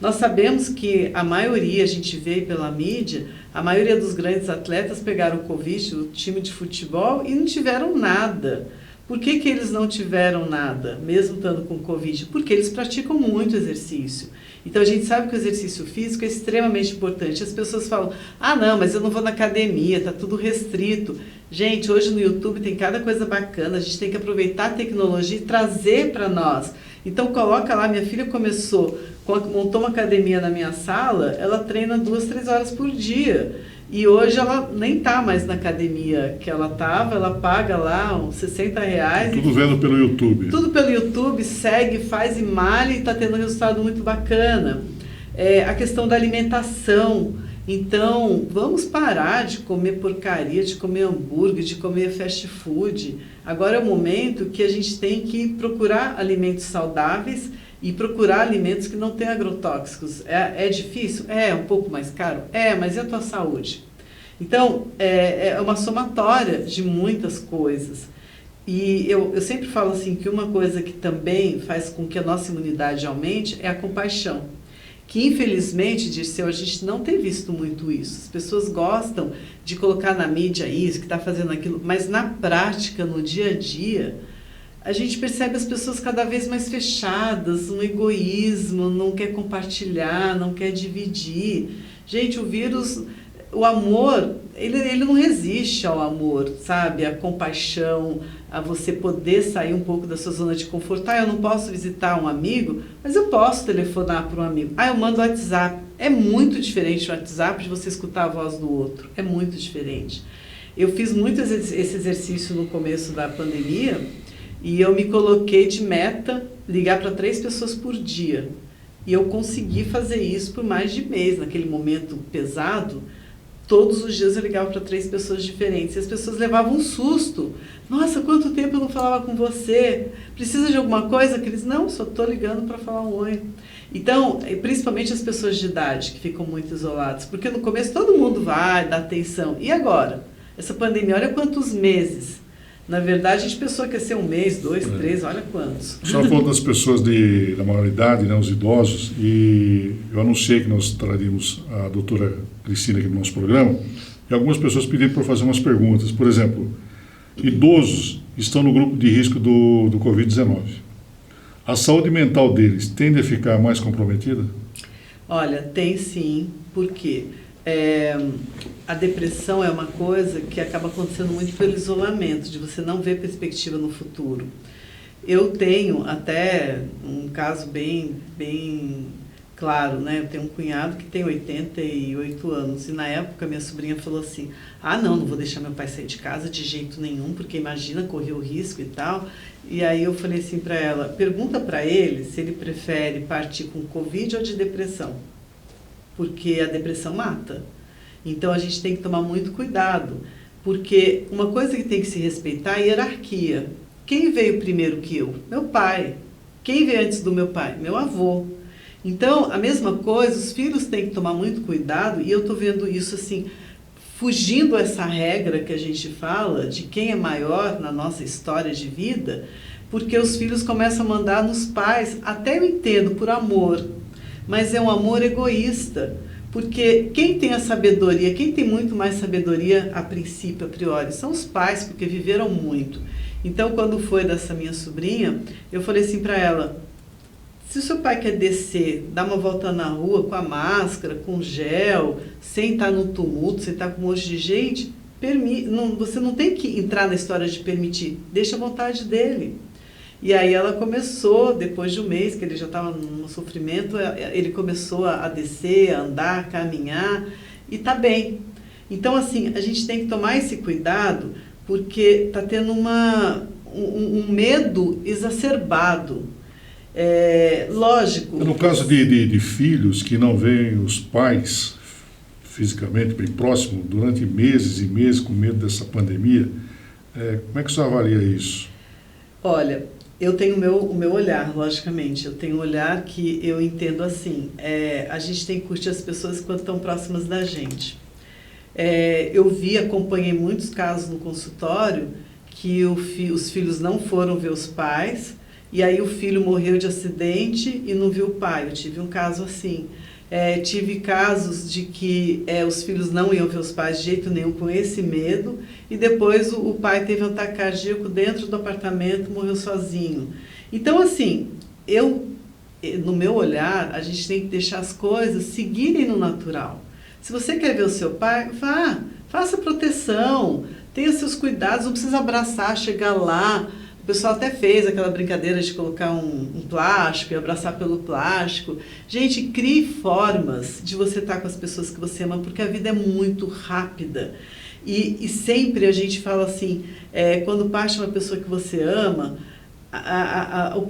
B: Nós sabemos que a maioria, a gente vê pela mídia, a maioria dos grandes atletas pegaram o Covid, o time de futebol, e não tiveram nada. Por que eles não tiveram nada, mesmo estando com Covid? Porque eles praticam muito exercício. Então, a gente sabe que o exercício físico é extremamente importante. As pessoas falam, não, mas eu não vou na academia, está tudo restrito. Gente, hoje no YouTube tem cada coisa bacana, a gente tem que aproveitar a tecnologia e trazer para nós. Então, coloca lá, minha filha montou uma academia na minha sala, ela treina 2, 3 horas por dia. E hoje ela nem está mais na academia que ela estava, ela paga lá uns R$60.
A: Tudo vendo pelo YouTube.
B: Tudo pelo YouTube, segue, faz e malha e está tendo um resultado muito bacana. A questão da alimentação. Então, vamos parar de comer porcaria, de comer hambúrguer, de comer fast food. Agora é o momento que a gente tem que procurar alimentos saudáveis e procurar alimentos que não têm agrotóxicos. É difícil? É um pouco mais caro? Mas e a tua saúde? Então, é uma somatória de muitas coisas. E eu sempre falo assim que uma coisa que também faz com que a nossa imunidade aumente é a compaixão. Que infelizmente, Dirceu, a gente não tem visto muito isso. As pessoas gostam de colocar na mídia isso, que está fazendo aquilo, mas na prática, no dia a dia, a gente percebe as pessoas cada vez mais fechadas, um egoísmo, não quer compartilhar, não quer dividir. Gente, o vírus, o amor, ele não resiste ao amor, sabe? A compaixão, a você poder sair um pouco da sua zona de conforto. Eu não posso visitar um amigo, mas eu posso telefonar para um amigo. Eu mando WhatsApp. É muito diferente o WhatsApp de você escutar a voz do outro. É muito diferente. Eu fiz muito esse exercício no começo da pandemia, e eu me coloquei de meta ligar para 3 pessoas por dia. E eu consegui fazer isso por mais de mês, naquele momento pesado. Todos os dias eu ligava para 3 pessoas diferentes e as pessoas levavam um susto. Nossa, quanto tempo eu não falava com você? Precisa de alguma coisa? Que eles, não, só estou ligando para falar um oi. Então, principalmente as pessoas de idade que ficam muito isoladas, porque no começo todo mundo vai dar atenção. E agora? Essa pandemia, olha quantos meses. Na verdade, a gente pensou que ia ser 1 mês, 2, 3, olha quantos.
A: A senhora falou das pessoas da maioridade, né, os idosos, e eu anunciei que nós traríamos a doutora Cristina aqui no nosso programa, e algumas pessoas pediram para fazer umas perguntas. Por exemplo, idosos estão no grupo de risco do Covid-19. A saúde mental deles tende a ficar mais comprometida?
B: Olha, tem sim, porque a depressão é uma coisa que acaba acontecendo muito pelo isolamento, de você não ver perspectiva no futuro. Eu tenho até um caso bem claro, né? Eu tenho um cunhado que tem 88 anos e na época minha sobrinha falou assim, não vou deixar meu pai sair de casa de jeito nenhum, porque imagina correr o risco e tal. E aí eu falei assim para ela, pergunta para ele se ele prefere partir com Covid ou de depressão, porque a depressão mata. Então a gente tem que tomar muito cuidado, porque uma coisa que tem que se respeitar é a hierarquia. Quem veio primeiro que eu? Meu pai. Quem veio antes do meu pai? Meu avô. Então, a mesma coisa, os filhos têm que tomar muito cuidado, e eu estou vendo isso assim, fugindo essa regra que a gente fala de quem é maior na nossa história de vida, porque os filhos começam a mandar nos pais, até eu entendo, por amor, mas é um amor egoísta, porque quem tem a sabedoria, quem tem muito mais sabedoria a princípio, a priori, são os pais, porque viveram muito. Então, quando foi dessa minha sobrinha, eu falei assim para ela, se o seu pai quer descer, dar uma volta na rua com a máscara, com gel, sem estar no tumulto, sem estar com um monte de gente, você não tem que entrar na história de permitir, deixa a vontade dele. E aí ela começou, depois de 1 mês, que ele já estava no sofrimento, ele começou a descer, a andar, a caminhar, e está bem. Então, assim, a gente tem que tomar esse cuidado, porque está tendo um medo exacerbado. Lógico.
A: No caso de filhos que não veem os pais fisicamente bem próximo durante meses e meses com medo dessa pandemia, como é que você avalia isso?
B: Olha, eu tenho o meu olhar, logicamente. Eu tenho um olhar que eu entendo assim, a gente tem que curtir as pessoas quando estão próximas da gente. Eu acompanhei muitos casos no consultório que os filhos não foram ver os pais, e aí o filho morreu de acidente e não viu o pai. Eu tive um caso assim. Tive casos de que os filhos não iam ver os pais de jeito nenhum, com esse medo, e depois o pai teve um ataque cardíaco dentro do apartamento, morreu sozinho. Então, assim, no meu olhar, a gente tem que deixar as coisas seguirem no natural. Se você quer ver o seu pai, vá, faça proteção, tenha seus cuidados, não precisa abraçar, chegar lá. O pessoal até fez aquela brincadeira de colocar um plástico e abraçar pelo plástico. Gente, crie formas de você estar com as pessoas que você ama, porque a vida é muito rápida. E sempre a gente fala assim, quando parte uma pessoa que você ama, o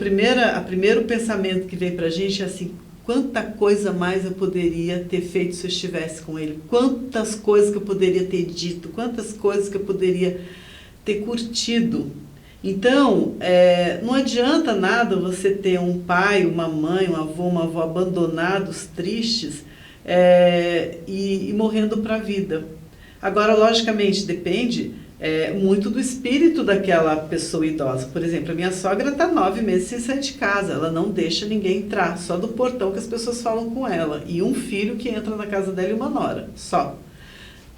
B: primeiro pensamento que vem para a gente é assim, quanta coisa mais eu poderia ter feito se eu estivesse com ele, quantas coisas que eu poderia ter dito, quantas coisas que eu poderia ter curtido. Então, não adianta nada você ter um pai, uma mãe, uma avó abandonados, tristes, e morrendo para a vida. Agora, logicamente, depende muito do espírito daquela pessoa idosa. Por exemplo, a minha sogra está 9 meses sem sair de casa, ela não deixa ninguém entrar, só do portão que as pessoas falam com ela, e um filho que entra na casa dela e uma nora, só.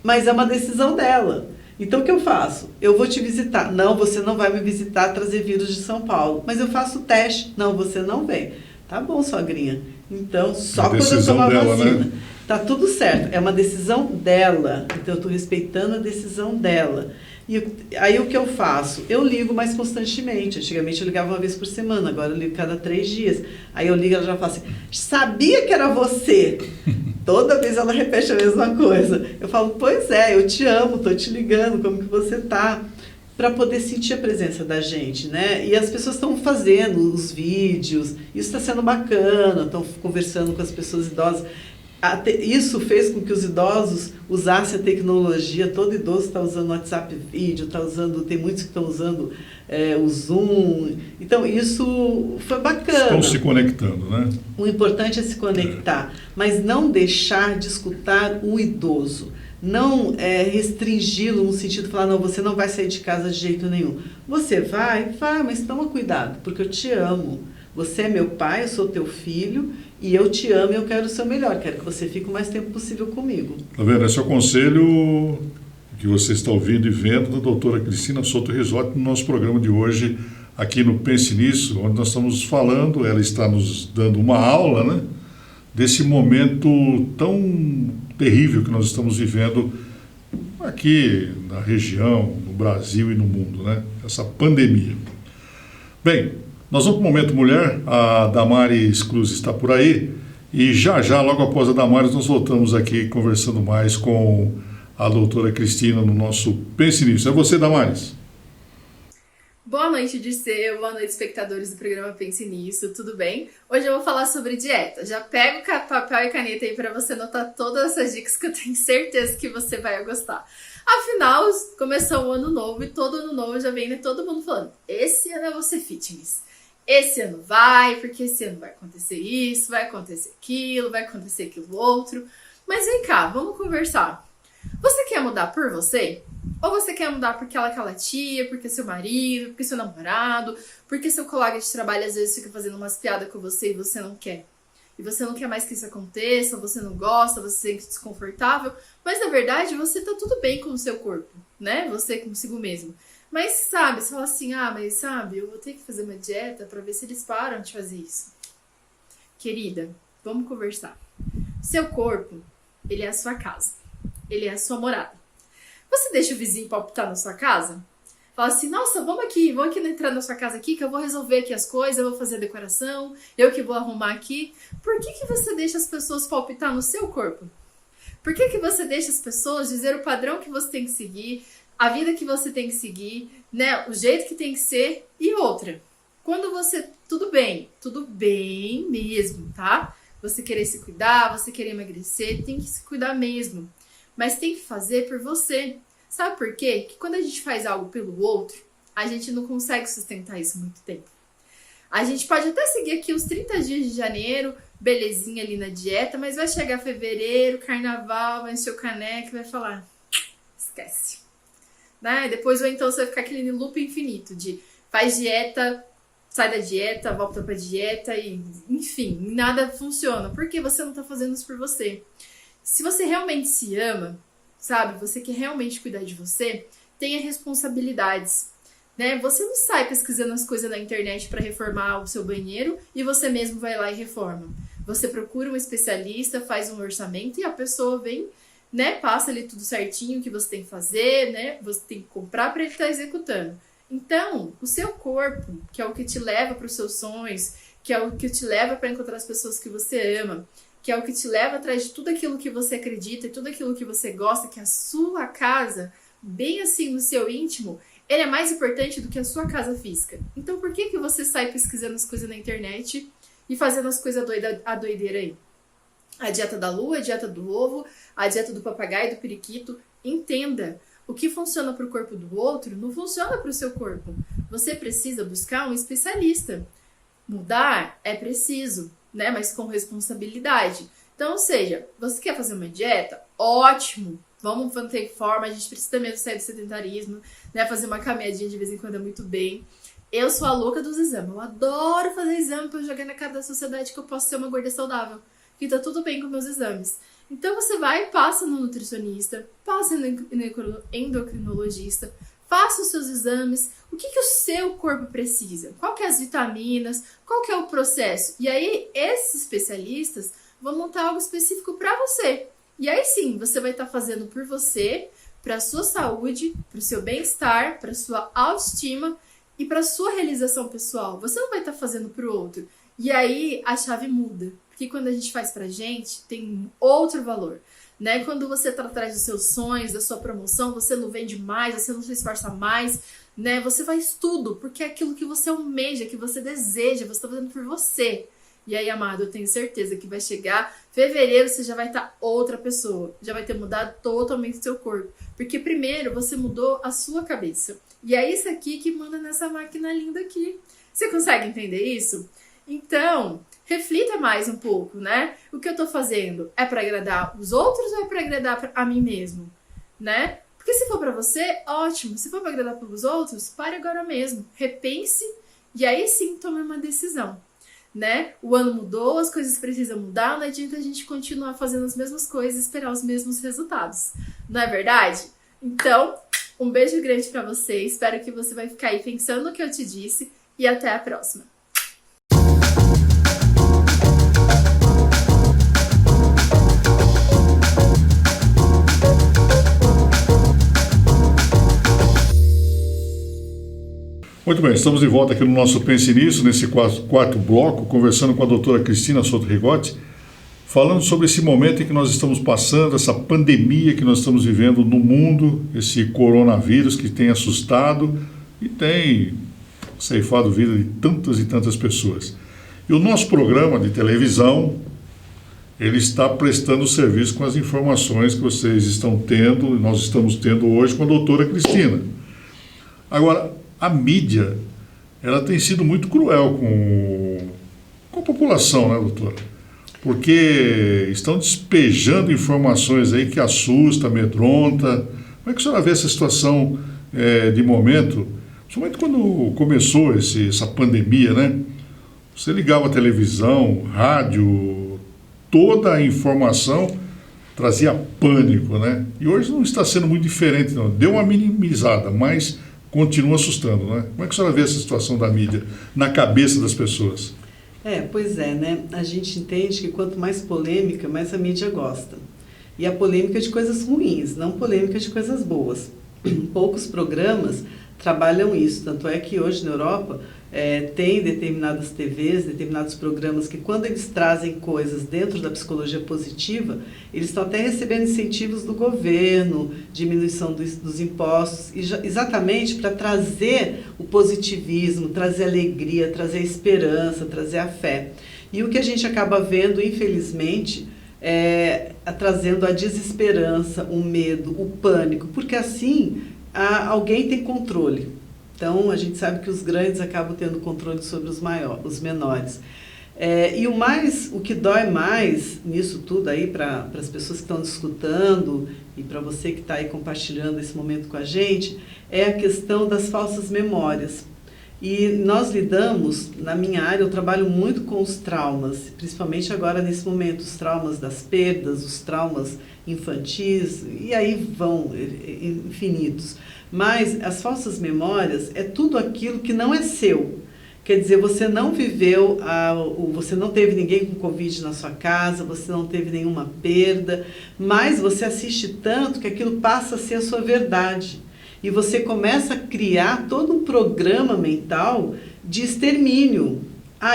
B: Mas é uma decisão dela. Então, o que eu faço? Eu vou te visitar. Não, você não vai me visitar, trazer vírus de São Paulo. Mas eu faço o teste. Não, você não vem. Tá bom, sogrinha. Então, só quando eu tomar a vacina. Né? Tá tudo certo. É uma decisão dela. Então, eu estou respeitando a decisão dela. E aí, o que eu faço? Eu ligo mais constantemente. Antigamente, eu ligava 1 vez por semana. Agora, eu ligo cada 3 dias. Aí, eu ligo e ela já fala assim, sabia que era você? Toda vez ela repete a mesma coisa. Eu falo, pois eu te amo, estou te ligando, como que você está? Para poder sentir a presença da gente, né? E as pessoas estão fazendo os vídeos, isso está sendo bacana, estão conversando com as pessoas idosas. Isso fez com que os idosos usassem a tecnologia. Todo idoso está usando WhatsApp vídeo, tem muitos que estão usando o Zoom. Então, isso foi bacana.
A: Estão se conectando, né?
B: O importante é se conectar, mas não deixar de escutar o idoso. Não restringi-lo no sentido de falar, não, você não vai sair de casa de jeito nenhum. Você vai, mas toma cuidado, porque eu te amo. Você é meu pai, eu sou teu filho, e eu te amo e eu quero o seu melhor. Quero que você fique o mais tempo possível comigo.
A: Tá vendo? Esse é o conselho que você está ouvindo e vendo da doutora Cristina Souto Risotti no nosso programa de hoje, aqui no Pense Nisso, onde nós estamos falando, ela está nos dando uma aula, né, desse momento tão terrível que nós estamos vivendo aqui na região, no Brasil e no mundo, né? Essa pandemia. Bem, nós vamos para o Momento Mulher, a Damares Cruz está por aí, e já, logo após a Damares, nós voltamos aqui conversando mais com a doutora Cristina no nosso Pense Nisso. É você, Damares.
D: Boa noite, Dirceu. Boa noite, espectadores do programa Pense Nisso. Tudo bem? Hoje eu vou falar sobre dieta. Já pega o papel e caneta aí para você anotar todas essas dicas que eu tenho certeza que você vai gostar. Afinal, começou o ano novo e todo ano novo já vem, né, todo mundo falando, esse ano é você fitness. Esse ano vai, porque esse ano vai acontecer isso, vai acontecer aquilo outro. Mas vem cá, vamos conversar. Você quer mudar por você? Ou você quer mudar porque aquela tia, porque seu marido, porque seu namorado, porque seu colega de trabalho às vezes fica fazendo umas piadas com você e você não quer? E você não quer mais que isso aconteça, você não gosta, você se sente desconfortável, mas na verdade você tá tudo bem com o seu corpo, né? Você consigo mesmo. Mas sabe, você fala assim, mas sabe, eu vou ter que fazer uma dieta pra ver se eles param de fazer isso. Querida, vamos conversar. Seu corpo, ele é a sua casa. Ele é a sua morada. Você deixa o vizinho palpitar na sua casa? Fala assim, nossa, vamos aqui entrar na sua casa aqui, que eu vou resolver aqui as coisas, eu vou fazer a decoração, eu que vou arrumar aqui. Por que você deixa as pessoas palpitar no seu corpo? Por que você deixa as pessoas dizer o padrão que você tem que seguir, a vida que você tem que seguir, né, o jeito que tem que ser e outra? Quando você, tudo bem mesmo, tá? Você querer se cuidar, você querer emagrecer, tem que se cuidar mesmo. Mas tem que fazer por você. Sabe por quê? Que quando a gente faz algo pelo outro, a gente não consegue sustentar isso muito tempo. A gente pode até seguir aqui os 30 dias de janeiro, belezinha ali na dieta, mas vai chegar fevereiro, carnaval, vai encher o caneco e vai falar, esquece. Né? Depois ou então você vai ficar aquele loop infinito de faz dieta, sai da dieta, volta pra dieta e enfim, nada funciona. Porque você não tá fazendo isso por você. Se você realmente se ama, sabe, você quer realmente cuidar de você, tenha responsabilidades, né? Você não sai pesquisando as coisas na internet para reformar o seu banheiro e você mesmo vai lá e reforma. Você procura um especialista, faz um orçamento e a pessoa vem, né, passa ali tudo certinho que você tem que fazer, né? Você tem que comprar para ele estar executando. Então, o seu corpo, que é o que te leva para os seus sonhos, que é o que te leva para encontrar as pessoas que você ama, que é o que te leva atrás de tudo aquilo que você acredita e tudo aquilo que você gosta, que é a sua casa, bem assim no seu íntimo, ele é mais importante do que a sua casa física. Então por que você sai pesquisando as coisas na internet e fazendo as coisas doideira aí? A dieta da lua, a dieta do ovo, a dieta do papagaio, do periquito. Entenda, o que funciona para o corpo do outro não funciona para o seu corpo. Você precisa buscar um especialista. Mudar é preciso, né? Mas com responsabilidade. Então, ou seja, você quer fazer uma dieta? Ótimo! Vamos manter forma, a gente precisa mesmo sair do sedentarismo, né? Fazer uma caminhadinha de vez em quando é muito bem. Eu sou a louca dos exames. Eu adoro fazer exame pra jogar na cara da sociedade que eu posso ser uma gorda saudável. Que tá tudo bem com meus exames. Então você vai, passa no nutricionista, passa no endocrinologista, faça os seus exames, o que o seu corpo precisa, qual que é as vitaminas, qual que é o processo. E aí esses especialistas vão montar algo específico para você. E aí sim, você vai estar fazendo por você, para a sua saúde, para o seu bem-estar, para a sua autoestima e para a sua realização pessoal. Você não vai estar fazendo para o outro. E aí a chave muda. Porque quando a gente faz pra gente, tem outro valor, né? Quando você tá atrás dos seus sonhos, da sua promoção, você não vende mais, você não se esforça mais, né? Você faz tudo, porque é aquilo que você almeja, que você deseja, você tá fazendo por você. E aí, amado, eu tenho certeza que vai chegar fevereiro, você já vai estar outra pessoa. Já vai ter mudado totalmente o seu corpo. Porque primeiro você mudou a sua cabeça. E é isso aqui que manda nessa máquina linda aqui. Você consegue entender isso? Então, reflita mais um pouco, né? O que eu tô fazendo é para agradar os outros ou é para agradar a mim mesmo, né? Porque se for para você, ótimo. Se for para agradar os outros, pare agora mesmo. Repense e aí sim tome uma decisão, né? O ano mudou, as coisas precisam mudar, não adianta a gente continuar fazendo as mesmas coisas e esperar os mesmos resultados. Não é verdade? Então, um beijo grande para você. Espero que você vai ficar aí pensando no que eu te disse e até a próxima.
A: Muito bem, estamos de volta aqui no nosso Pense Nisso, nesse quarto bloco, conversando com a doutora Cristina Souto Rigotti, falando sobre esse momento em que nós estamos passando, essa pandemia que nós estamos vivendo no mundo, esse coronavírus que tem assustado e tem ceifado a vida de tantas e tantas pessoas. E o nosso programa de televisão, ele está prestando serviço com as informações que vocês estão tendo, nós estamos tendo hoje com a doutora Cristina. Agora, a mídia, ela tem sido muito cruel com a população, né, doutora? Porque estão despejando informações aí que assusta, amedronta. Como é que a senhora vê essa situação de momento? Principalmente quando começou essa pandemia, né? Você ligava a televisão, rádio, toda a informação trazia pânico, né? E hoje não está sendo muito diferente, não. Deu uma minimizada, mas continua assustando, né? Como é que a senhora vê essa situação da mídia na cabeça das pessoas?
B: Pois é, né? A gente entende que quanto mais polêmica, mais a mídia gosta. E a polêmica é de coisas ruins, não polêmica de coisas boas. Poucos programas trabalham isso, tanto é que hoje na Europa tem determinadas TVs, determinados programas que quando eles trazem coisas dentro da psicologia positiva, eles estão até recebendo incentivos do governo, diminuição dos impostos, exatamente para trazer o positivismo, trazer alegria, trazer esperança, trazer a fé. E o que a gente acaba vendo, infelizmente, trazendo a desesperança, o medo, o pânico, porque assim alguém tem controle. Então, a gente sabe que os grandes acabam tendo controle sobre os menores. E o que dói mais nisso tudo aí, para as pessoas que estão escutando e para você que está aí compartilhando esse momento com a gente, é a questão das falsas memórias. E nós lidamos, na minha área, eu trabalho muito com os traumas, principalmente agora nesse momento, os traumas das perdas, os traumas infantis, e aí vão infinitos. Mas as falsas memórias é tudo aquilo que não é seu. Quer dizer, você não viveu, você não teve ninguém com Covid na sua casa, você não teve nenhuma perda, mas você assiste tanto que aquilo passa a ser a sua verdade. E você começa a criar todo um programa mental de extermínio.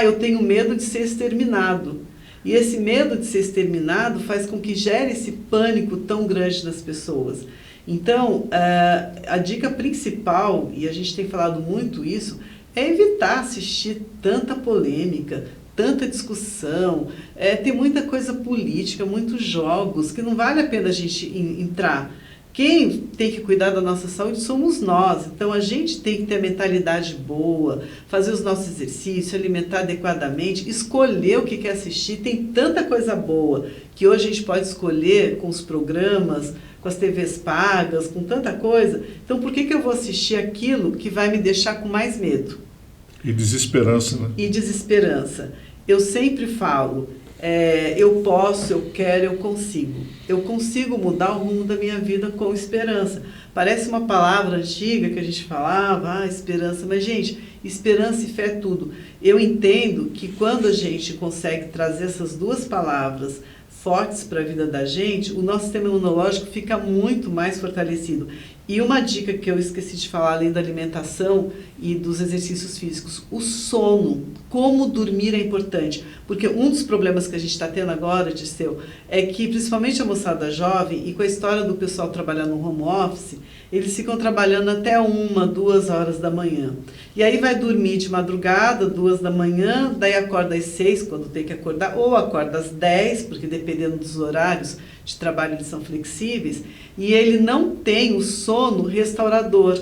B: Eu tenho medo de ser exterminado. E esse medo de ser exterminado faz com que gere esse pânico tão grande nas pessoas. Então, a dica principal, e a gente tem falado muito isso, é evitar assistir tanta polêmica, tanta discussão, tem muita coisa política, muitos jogos, que não vale a pena a gente entrar. Quem tem que cuidar da nossa saúde somos nós, então a gente tem que ter a mentalidade boa, fazer os nossos exercícios, alimentar adequadamente, escolher o que quer assistir, tem tanta coisa boa que hoje a gente pode escolher com os programas, com as TVs pagas, com tanta coisa, então por que eu vou assistir aquilo que vai me deixar com mais medo?
A: E desesperança, né?
B: E desesperança. Eu sempre falo, eu posso, eu quero, eu consigo. Eu consigo mudar o rumo da minha vida com esperança. Parece uma palavra antiga que a gente falava, esperança, mas gente, esperança e fé é tudo. Eu entendo que quando a gente consegue trazer essas duas palavras fortes para a vida da gente, o nosso sistema imunológico fica muito mais fortalecido. E uma dica que eu esqueci de falar, além da alimentação e dos exercícios físicos, o sono, como dormir é importante. Porque um dos problemas que a gente está tendo agora, Dirceu, é que principalmente a moçada jovem, e com a história do pessoal trabalhar no home office, eles ficam trabalhando até 1, 2 horas da manhã. E aí vai dormir de madrugada, 2 da manhã, daí acorda às 6, quando tem que acordar, ou acorda às 10, porque dependendo dos horários de trabalho eles são flexíveis, e ele não tem o sono restaurador.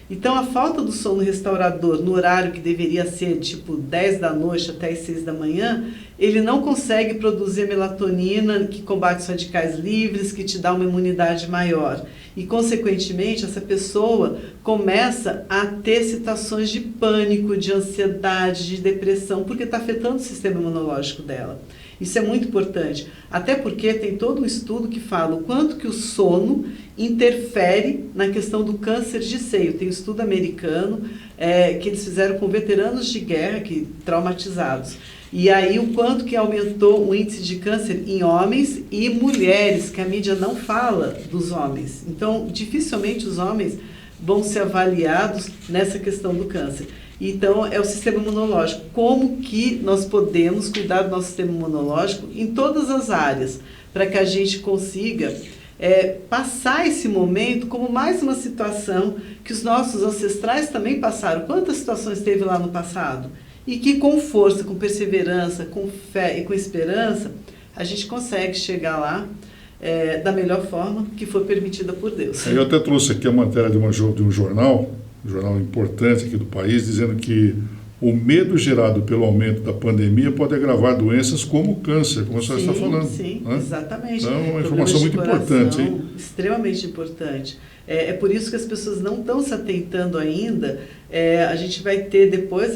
B: Então, a falta do sono restaurador no horário que deveria ser tipo 10 da noite até as 6 da manhã, ele não consegue produzir a melatonina que combate os radicais livres, que te dá uma imunidade maior. E, consequentemente, essa pessoa começa a ter situações de pânico, de ansiedade, de depressão, porque está afetando o sistema imunológico dela. Isso é muito importante, até porque tem todo um estudo que fala o quanto que o sono interfere na questão do câncer de seio. Tem um estudo americano que eles fizeram com veteranos de guerra traumatizados. E aí o quanto que aumentou o índice de câncer em homens e mulheres, que a mídia não fala dos homens. Então, dificilmente os homens vão ser avaliados nessa questão do câncer. Então, é o sistema imunológico. Como que nós podemos cuidar do nosso sistema imunológico em todas as áreas, para que a gente consiga passar esse momento como mais uma situação que os nossos ancestrais também passaram. Quantas situações teve lá no passado? E que com força, com perseverança, com fé e com esperança, a gente consegue chegar lá da melhor forma que foi permitida por Deus.
A: Eu até trouxe aqui a matéria de um jornal importante aqui do país, dizendo que o medo gerado pelo aumento da pandemia pode agravar doenças como o câncer, como a senhora está falando.
B: Sim,
A: né?
B: Exatamente.
A: Então, é uma informação muito importante, hein?
B: Extremamente importante. É por isso que as pessoas não estão se atentando ainda. A gente vai ter depois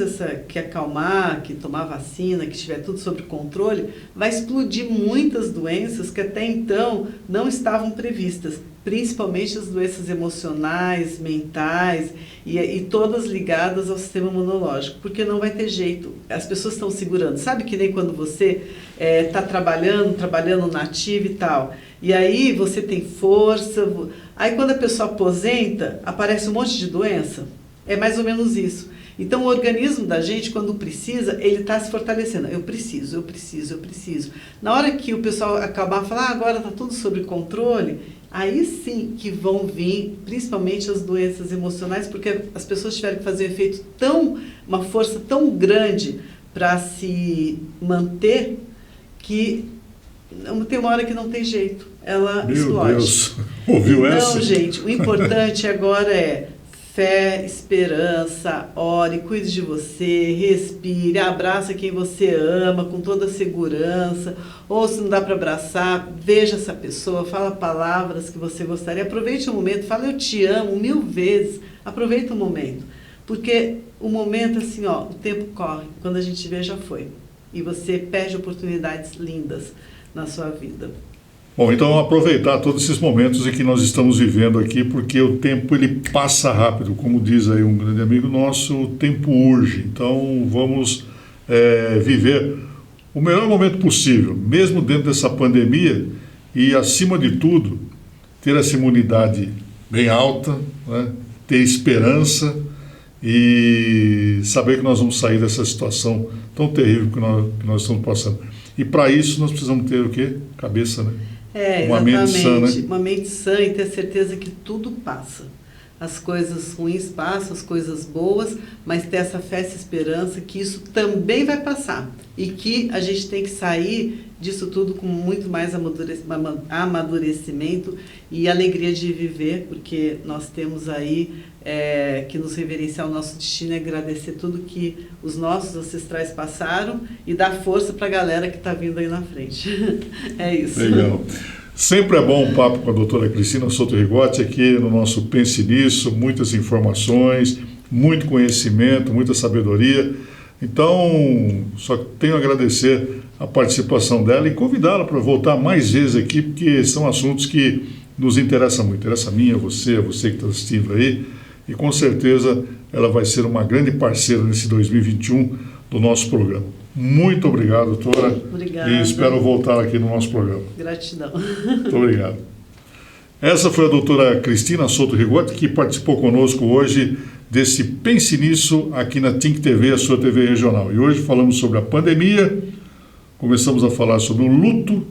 B: que acalmar, que tomar vacina, que tiver tudo sob controle, vai explodir muitas doenças que até então não estavam previstas, principalmente as doenças emocionais, mentais e todas ligadas ao sistema imunológico, porque não vai ter jeito. As pessoas estão segurando. Sabe que nem quando você está trabalhando na ativa e tal, e aí você tem força, aí quando a pessoa aposenta, aparece um monte de doença. É mais ou menos isso. Então, o organismo da gente, quando precisa, ele está se fortalecendo. Eu preciso. Na hora que o pessoal acabar falar, agora está tudo sob controle, aí sim que vão vir, principalmente as doenças emocionais, porque as pessoas tiveram que fazer uma força tão grande para se manter, que tem uma hora que não tem jeito. Ela explode.
A: Meu Deus, ouviu essa?
B: Então, gente, o importante agora é fé, esperança, ore, cuide de você, respire, abraça quem você ama com toda a segurança, ou se não dá para abraçar, veja essa pessoa, fala palavras que você gostaria, aproveite o momento, fala eu te amo 1000 vezes, aproveita o momento, porque o momento assim, o tempo corre, quando a gente vê já foi, e você perde oportunidades lindas na sua vida.
A: Bom, então aproveitar todos esses momentos em que nós estamos vivendo aqui, porque o tempo ele passa rápido, como diz aí um grande amigo nosso, o tempo urge. Então vamos viver o melhor momento possível, mesmo dentro dessa pandemia, e acima de tudo, ter essa imunidade bem alta, né? Ter esperança e saber que nós vamos sair dessa situação tão terrível que nós estamos passando. E para isso nós precisamos ter o quê? Cabeça, né? Uma mente sã, né?
B: Uma mente sã e ter certeza que tudo passa. As coisas ruins passam, as coisas boas, mas ter essa fé, essa esperança que isso também vai passar. E que a gente tem que sair disso tudo com muito mais amadurecimento e alegria de viver, porque nós temos aí que nos reverenciar o nosso destino e agradecer tudo que os nossos ancestrais passaram e dar força para a galera que está vindo aí na frente. É isso.
A: Legal. Sempre é bom um papo com a doutora Cristina Souto Rigotti aqui no nosso Pense Nisso, muitas informações, muito conhecimento, muita sabedoria. Então, só tenho a agradecer a participação dela e convidá-la para voltar mais vezes aqui, porque são assuntos que nos interessam muito. Interessa a mim, a você que está assistindo aí, e com certeza ela vai ser uma grande parceira nesse 2021 do nosso programa. Muito obrigado, doutora.
B: Obrigada.
A: E espero voltar aqui no nosso programa.
B: Gratidão.
A: Muito obrigado. Essa foi a doutora Cristina Souto Rigotti, que participou conosco hoje desse Pense Nisso aqui na Think TV, a sua TV regional. E hoje falamos sobre a pandemia, começamos a falar sobre o luto,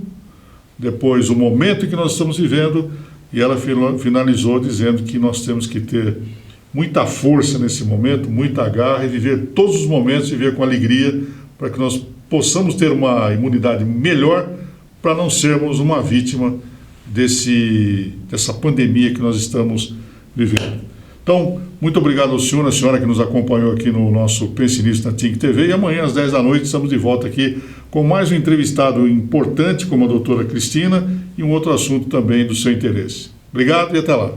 A: depois o momento em que nós estamos vivendo, e ela finalizou dizendo que nós temos que ter muita força nesse momento, muita garra e viver todos os momentos, viver com alegria, para que nós possamos ter uma imunidade melhor, para não sermos uma vítima dessa pandemia que nós estamos vivendo. Então, muito obrigado ao senhor, a senhora que nos acompanhou aqui no nosso Pense Nisso na TINC TV, e amanhã às 10 da noite estamos de volta aqui com mais um entrevistado importante, como a doutora Cristina, e um outro assunto também do seu interesse. Obrigado e até lá.